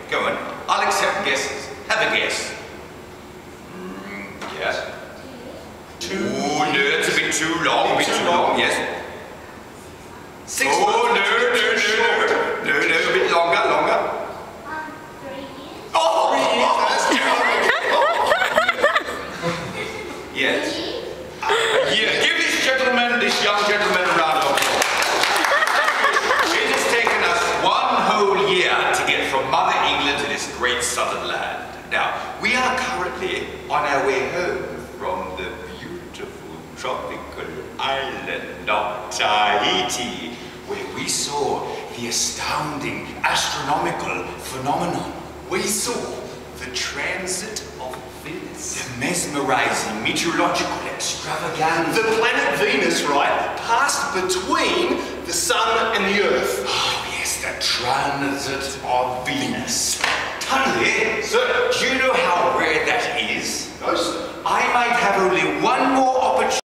Go on. I'll accept guesses. Have a guess. Yes. Oh, no, that's a bit too long. A bit too long, yes. 6 months. No, a bit longer. 3 years. Oh, 3 years, that's terrible. Yes. Yeah, give this young gentleman a round of applause. It has taken us 1 whole year to get from Mother England to this great southern land. Now, we are currently on our way home from the beautiful tropical island of Tahiti, where we saw the astounding astronomical phenomenon. We saw the transit of Venus. The mesmerizing meteorological extravaganza. The planet Venus, right, passed between the sun and the earth. Oh yes, the transit of Venus.